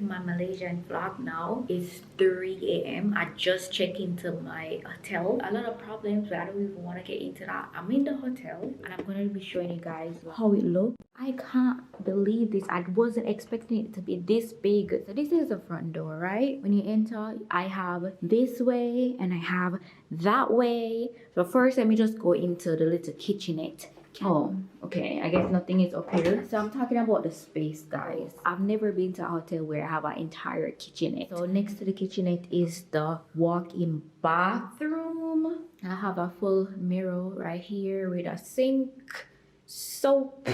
to my Malaysian vlog now. It's 3 a.m. I just checked into my hotel. A lot of problems, but I don't even want to get into that. I'm in the hotel and I'm going to be showing you guys how it looks. I can't believe this. I wasn't expecting it to be this big. So this is the front door, right? When you enter, I have this way and I have that way. So first, let me just go into the little kitchenette. Oh, okay. I guess nothing is up here. So I'm talking about the space, guys. I've never been to a hotel where I have an entire kitchenette. So next to the kitchenette is the walk-in bathroom. I have a full mirror right here with a sink, soap,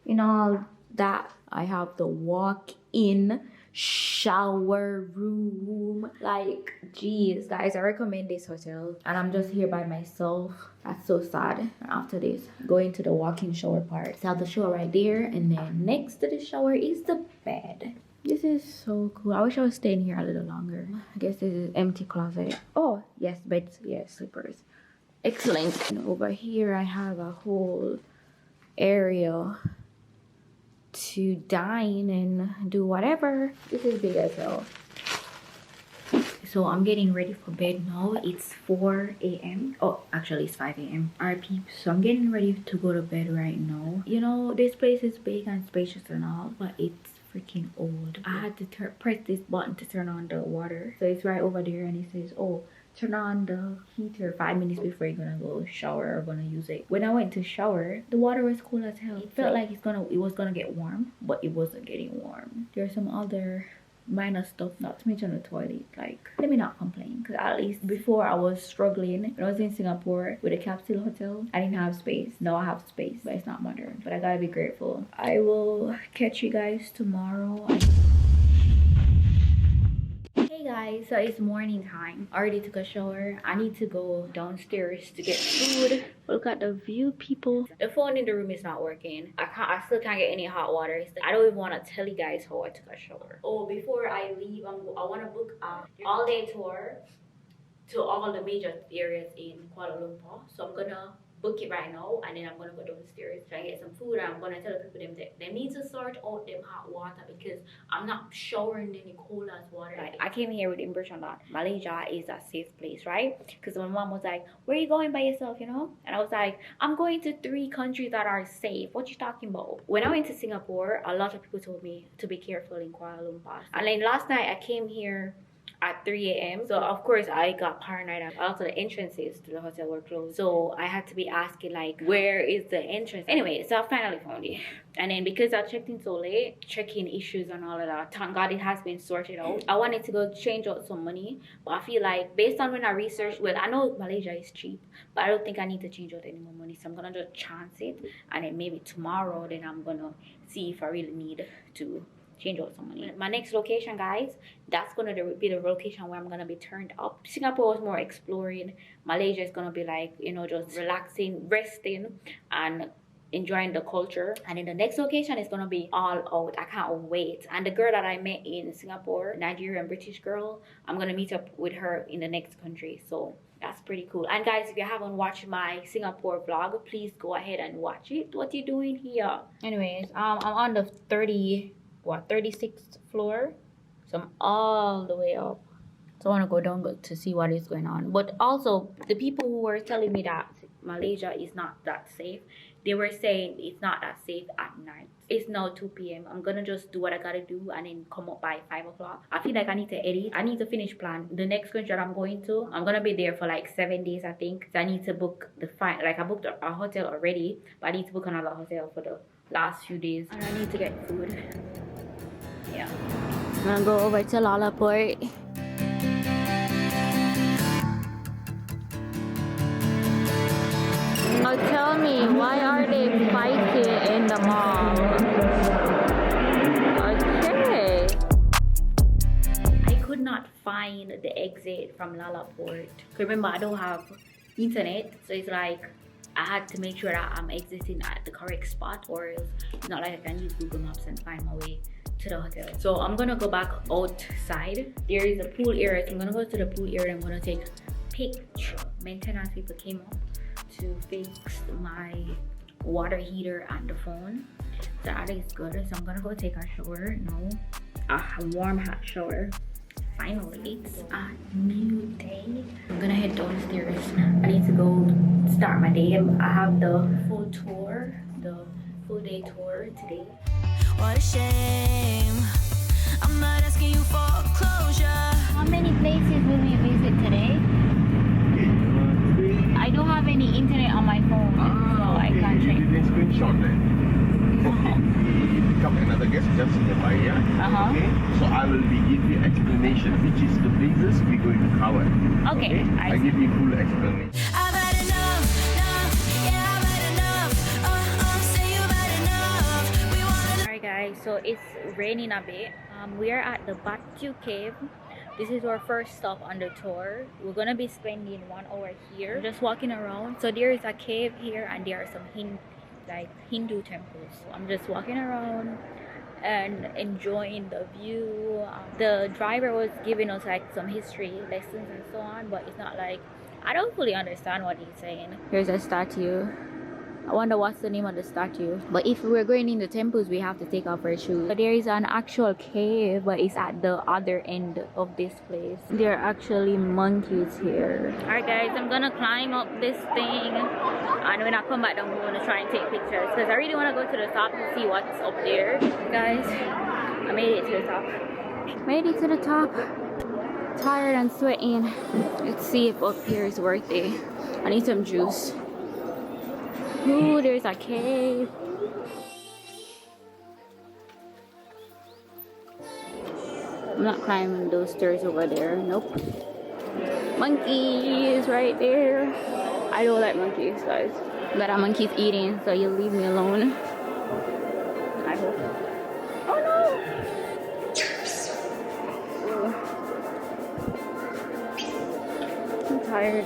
and all that. I have the walk-in shower room. Like, geez, guys, I recommend this hotel. And I'm just here by myself. That's so sad. After this, going to the walk-in shower part. So I have the shower right there, and then next to the shower is the bed. This is so cool. I wish I was staying here a little longer. I guess this is empty closet. Oh, yes, beds, yes, slippers. Excellent. And over here, I have a whole area to dine and do whatever. This is big as hell. So I'm getting ready for bed now. It's 4 a.m. Oh, actually it's 5 a.m. Alright, peeps. So I'm getting ready to go to bed right now. You know, this place is big and spacious and all, but it's freaking old. I had to press this button to turn on the water. So it's right over there and it says, oh, turn on the heater 5 minutes before you're gonna go shower or gonna use it. When I went to shower, the water was cool as hell. It felt like it was gonna get warm, but it wasn't getting warm. There's some other minor stuff, not to mention the toilet. Like, let me not complain, because at least before I was struggling when I was in Singapore with a capsule hotel. I didn't have space. Now I have space, but it's not modern. But I gotta be grateful. I will catch you guys tomorrow. Hey guys, so it's morning time. I already took a shower. I need to go downstairs to get food. Look at the view, people. The phone in the room is not working. I still can't get any hot water. I don't even want to tell you guys how I took a shower. Oh, before I leave, I want to book an all-day tour to all the major areas in Kuala Lumpur. So I'm gonna book it right now, and then I'm gonna go downstairs, try and get some food, and I'm gonna tell the people they need to sort out them hot water, because I'm not showering any cold as water. Like, I came here with the impression that Malaysia is a safe place, right? Because my mom was like, where are you going by yourself, you know? And I was like, I'm going to 3 countries that are safe. What you talking about? When I went to Singapore, a lot of people told me to be careful in Kuala Lumpur. And then last night I came here at 3 a.m. So of course I got paranoid. Also the entrances to the hotel were closed, so I had to be asking like, where is the entrance? Anyway, so I finally found it. And then because I checked in so late, checking issues and all of that, thank God it has been sorted out. I wanted to go change out some money, but I feel like based on when I researched, well, I know Malaysia is cheap, but I don't think I need to change out any more money. So I'm gonna just chance it, and then maybe tomorrow then I'm gonna see if I really need to change out some money. My next location, guys, that's gonna be the location where I'm gonna be turned up. Singapore was more exploring. Malaysia is gonna be like, you know, just relaxing, resting, and enjoying the culture. And then the next location is gonna be all out. I can't wait. And the girl that I met in Singapore, Nigerian British girl, I'm gonna meet up with her in the next country. So that's pretty cool. And guys, if you haven't watched my Singapore vlog, please go ahead and watch it. What you doing here? Anyways, I'm on the 36th floor, so I'm all the way up. So I want to go down to see what is going on. But also, the people who were telling me that Malaysia is not that safe, they were saying it's not that safe at night. It's now 2 p.m. I'm gonna just do what I gotta do and then come up by 5 o'clock. I feel like I need to edit. I need to finish plan. The next country that I'm going to, I'm gonna be there for like 7 days, I think. So I need to book I booked a hotel already, but I need to book another hotel for the last few days. And I need to get food. Yeah. I'm gonna go over to Lalaport. Now tell me, why are they fighting in the mall? Okay. I could not find the exit from Lalaport. Remember, I don't have internet, so it's like I had to make sure that I'm exiting at the correct spot, or else it's not like I can use Google Maps and find my way to the hotel. So I'm gonna go back outside. There is a pool area, so I'm gonna go to the pool area. I'm gonna take picture. Maintenance people came up to fix my water heater and the phone, so that is good. So I'm gonna go take a shower now a warm hot shower. Finally, it's a new day. I'm gonna head downstairs. I need to go start my day. I have the full tour, the full day tour today. What a shame. I'm not asking you for closure. How many places will we visit today? I don't have any internet on my phone, so I can't check. You didn't screenshot then. Okay. We become another guest just nearby, yeah? Okay. So I will be giving you explanation, which is the places we're going to cover. Okay. I give you full explanation. I've had enough, yeah, I've had enough. Say you've had enough. We wanna. Alright guys, so it's raining a bit. We are at the Batu cave. This is our first stop on the tour. We're gonna be spending 1 hour here, just walking around. So there is a cave here, and there are some Hindu temples. So I'm just walking around and enjoying the view. The driver was giving us like some history lessons and so on, but it's not like, I don't fully understand what he's saying. Here's a statue. I wonder what's the name of the statue. But if we're going in the temples, we have to take off our shoes. So there is an actual cave, but it's at the other end of this place. There are actually monkeys here. Alright guys, I'm gonna climb up this thing, and when I come back I'm gonna try and take pictures, because I really want to go to the top to see what's up there. Guys, I made it to the top. Made it to the top. Tired and sweating. Let's see if up here is worth it. I need some juice. Ooh, there's a cave. I'm not climbing those stairs over there. Nope. Monkeys right there. I don't like monkeys, guys. But a monkey's eating, so you leave me alone. I hope. Oh no! Ooh. I'm tired.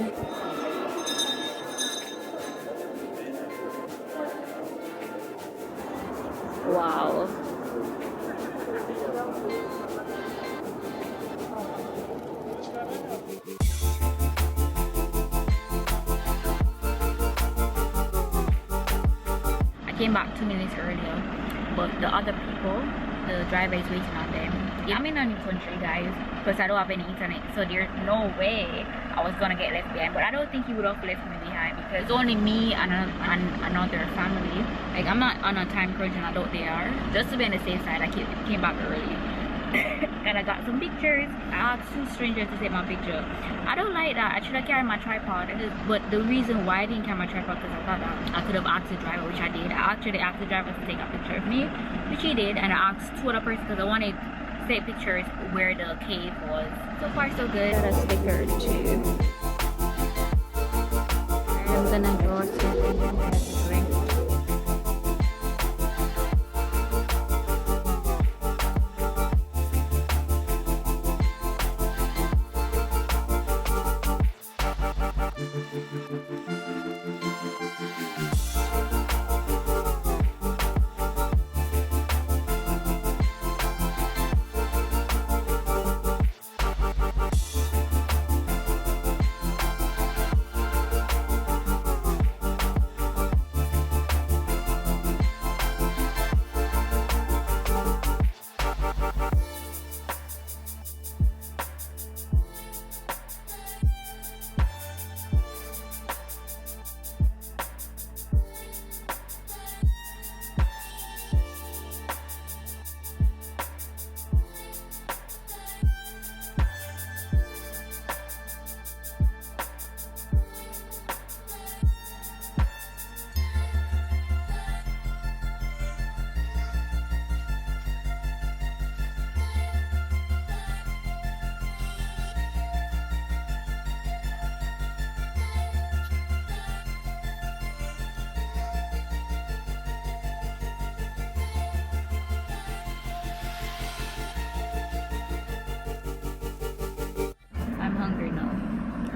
Wow. I came back 2 minutes earlier, but the other people, the driver is waiting on them. I'm in a new country, guys, because I don't have any internet, so there's no way I was gonna get left behind. But I don't think he would have left me behind, because it's only me and another family. Like, I'm not on a time crunch, and I thought they are. Just to be on the safe side, I came back early. And I got some pictures. I asked 2 strangers to take my picture. I don't like that. I should have carried my tripod. But the reason why I didn't carry my tripod, because I thought that I could have asked the driver, which I did. I actually asked the driver to take a picture of me, which he did. And I asked 2 other persons, because I wanted to take pictures where the cave was. So far so good. Got a sticker too. I'm gonna draw something as a drink.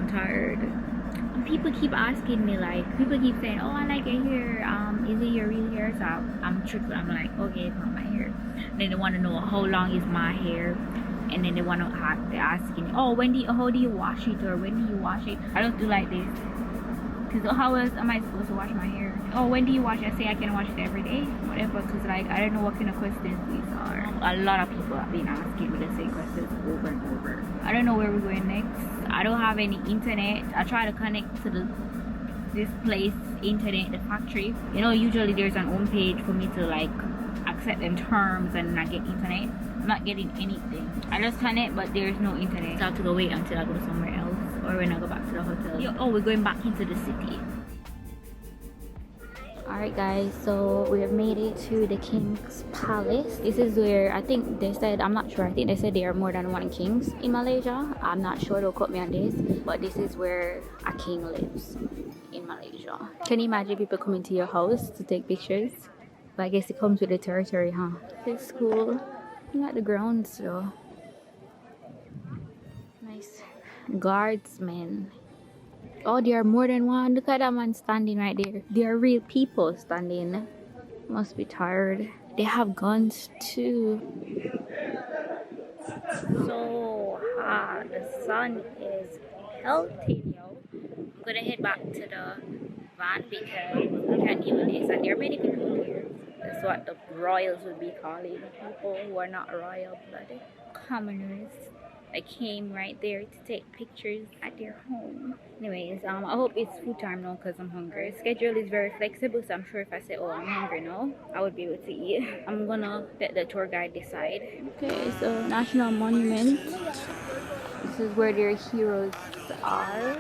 Tired. People keep asking me, like, people keep saying, oh, I like your hair, is it your real hair? So I'm truthful, I'm like, okay, it's not my hair. And then they want to know how long is my hair, and then they want to they're asking, oh, how do you wash it, or when do you wash it? I don't do like this. Because how else am I supposed to wash my hair? Oh, when do you wash it? I say I can wash it every day, whatever. Because like I don't know what kind of questions these are. A lot of people have been asking me the same questions over and over. I don't know where we're going next. I don't have any internet. I try to connect to this place internet, the factory. You know, usually there's an home page for me to like accept them terms and not get internet. I'm not getting anything. I just connect, but there's no internet. So I have to go wait until I go somewhere else, or when I go back to the hotel. Oh, we're going back into the city. Alright guys, so we have made it to the King's Palace. This is where I think they said, I'm not sure, I think they said there are more than one kings in Malaysia. I'm not sure, don't quote me on this, but this is where a king lives in Malaysia. Can you imagine people coming to your house to take pictures? But I guess it comes with the territory, huh? It's cool. I like the grounds though. Nice. Guardsmen. Oh, there are more than one. Look at that man standing right there. There are real people standing. Must be tired. They have guns too. So hot. The sun is pelting, yo. I'm gonna head back to the van because I can't deal with this. And there are many people here. That's what the royals would be calling people who are not royal blooded. Commoners. I came right there to take pictures at their home. Anyways, I hope it's food time now because I'm hungry. Schedule is very flexible, so I'm sure if I say, oh, I'm hungry now, I would be able to eat. I'm gonna let the tour guide decide. Okay, so National Monument. This is where their heroes are.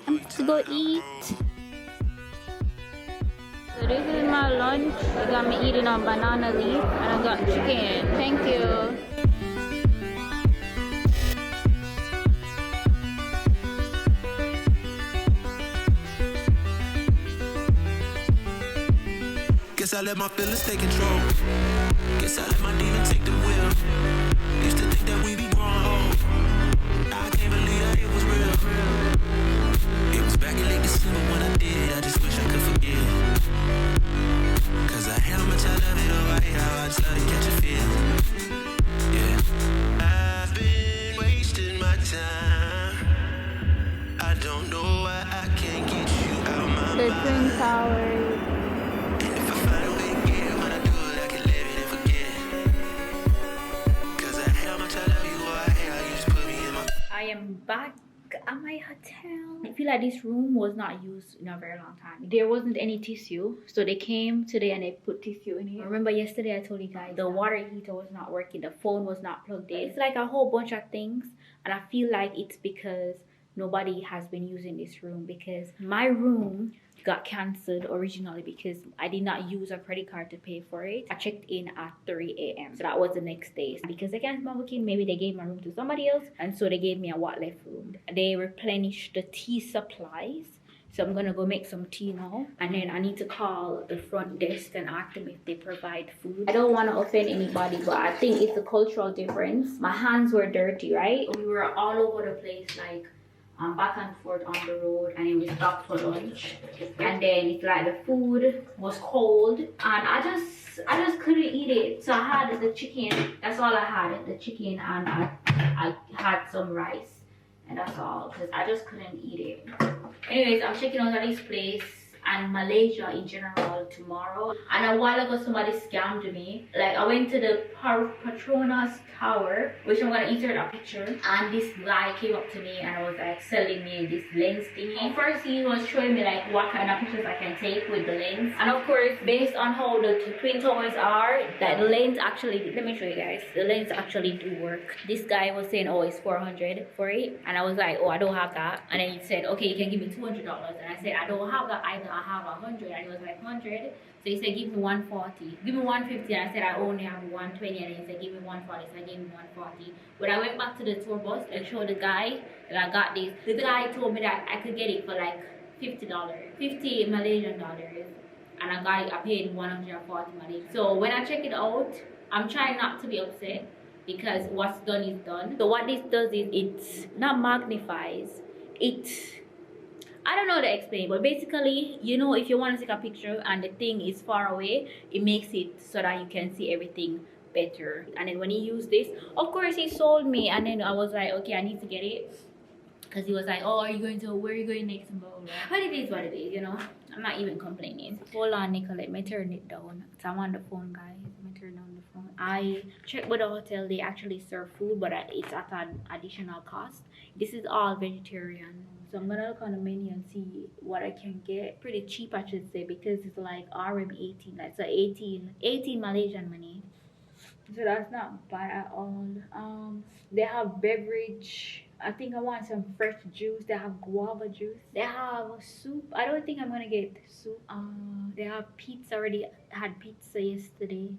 Let's go eat. So this is my lunch. They got me eating on banana leaf and I got chicken. Thank you. Guess I let my feelings take control. Guess I let my demon take the wheel. Used to think that we be growing old. Now I can't believe that it was real. It was back in late December when I did it. I just wish I could forget. Cause I hate how much I love it. Oh, I hate how I just love to catch a feel. Yeah. I've been wasting my time. I don't know why I can't get you out my mind. The Twin Towers. I am back at my hotel. I feel like this room was not used in a very long time. There wasn't any tissue, so they came today and they put tissue in here. Remember yesterday I told you guys the water heater was not working, the phone was not plugged in. It's like a whole bunch of things, and I feel like it's because nobody has been using this room, because my room got cancelled originally because I did not use a credit card to pay for it. I checked in at 3 a.m. so that was the next day. Because they canceled my booking, maybe they gave my room to somebody else, and so they gave me a what left room. They replenished the tea supplies, so I'm gonna go make some tea now, and then I need to call the front desk and ask them if they provide food. I don't want to offend anybody, but I think it's a cultural difference. My hands were dirty, right? We were all over the place, like back and forth on the road, and then we stopped for lunch, and then it's like the food was cold and I just couldn't eat it. So I had the chicken, that's all I had, the chicken, and I had some rice, and that's all, because I just couldn't eat it. Anyways, I'm checking out this place and Malaysia in general tomorrow. And a while ago somebody scammed me. Like I went to the Petronas tower, which I'm gonna insert a picture, and this guy came up to me and was like selling me this lens thingy. First he was showing me like what kind of pictures I can take with the lens, and of course based on how the twin towers are, that the lens actually, let me show you guys, the lens actually do work. This guy was saying, oh, it's 400 for it, and I was like, oh, I don't have that. And then he said, okay, you can give me $200, and I said I don't have that either, I have 100, and he was like 100. So he said, give me 140, give me 150, and I said I only have 120, and he said give me 140, so I gave him 140. When I went back to the tour bus and showed the guy that I got this, the guy told me that I could get it for like $50, 50 Malaysian dollars, and I got it, I paid 140 Malaysian. So when I check it out, I'm trying not to be upset, because what's done is done. So what this does is, it's not magnifies, I don't know how to explain, but basically, you know, if you want to take a picture and the thing is far away, it makes it so that you can see everything better. And then when he used this, of course he sold me, and then I was like, okay, I need to get it, because he was like, oh, are you going to, where are you going next, and blah, blah, blah. But it is what it is, you know. I'm not even complaining. Hold on, Nicola, let me turn it down. So I'm on the phone, guys. Let me turn down the phone. I checked with the hotel, they actually serve food, but it's at an additional cost. This is all vegetarian. So I'm gonna look on the menu and see what I can get. Pretty cheap, I should say, because it's like RM18, like so 18 Malaysian money. So that's not bad at all. They have beverage. I think I want some fresh juice. They have guava juice. They have soup. I don't think I'm gonna get soup. They have pizza. Already had pizza yesterday.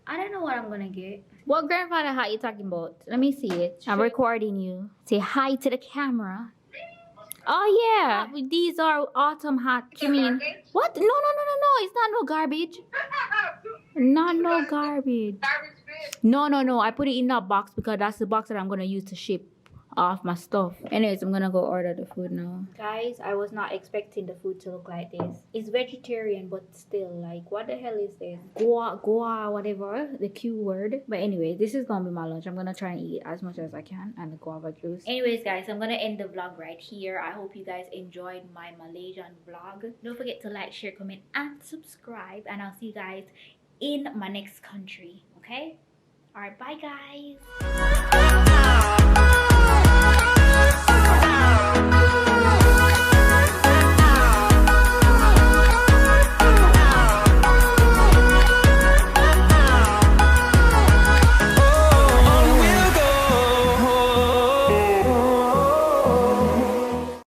I don't know what I'm gonna get. What grandfather hat you talking about? Let me see it. I'm recording you. Say hi to the camera. Oh yeah, these are autumn hats. You mean what? No. It's not no garbage. Not no garbage. No. I put it in that box because that's the box that I'm gonna use to ship off my stuff. Anyways, I'm gonna go order the food now. Guys, I was not expecting the food to look like this. It's vegetarian, but still, like, what the hell is this? Goa, whatever, the Q word. But anyway, this is gonna be my lunch. I'm gonna try and eat as much as I can, and the guava juice. Anyways, guys, I'm gonna end the vlog right here. I hope you guys enjoyed my Malaysian vlog. Don't forget to like, share, comment, and subscribe, and I'll see you guys in my next country. Okay? All right, bye guys.